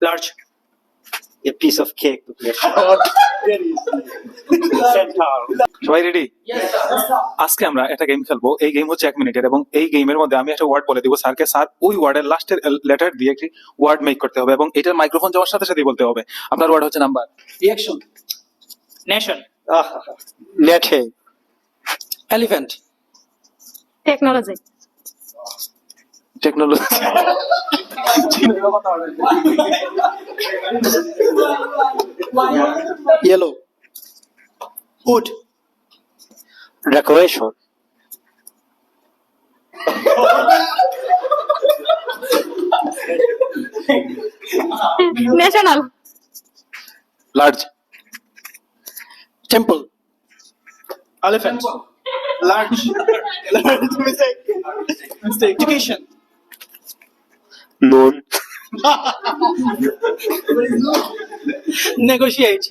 Large. A piece of cake. Centaur. সবাই ready? আজকে আমরা একটা গেম খেলবো। এই গেম হচ্ছে 1 মিনিটের, এবং এই গেমের মধ্যে আমি একটা ওয়ার্ড বলে দিব স্যারকে, স্যার ওই ওয়ার্ডের লাস্টের লেটার দিয়ে একটি ওয়ার্ড মেক করতে হবে, এবং এটার মাইক্রোফোন যাওয়ার সাথে সাথে বলতে হবে। আপনার ওয়ার্ড হচ্ছে number. Reaction. Nation. Netting. Elephant. Technology. Technology. Yellow. Wood. Decoration. National. Large. Temple. Elephant. Large. Mistake. Education. Noon. Negotiate.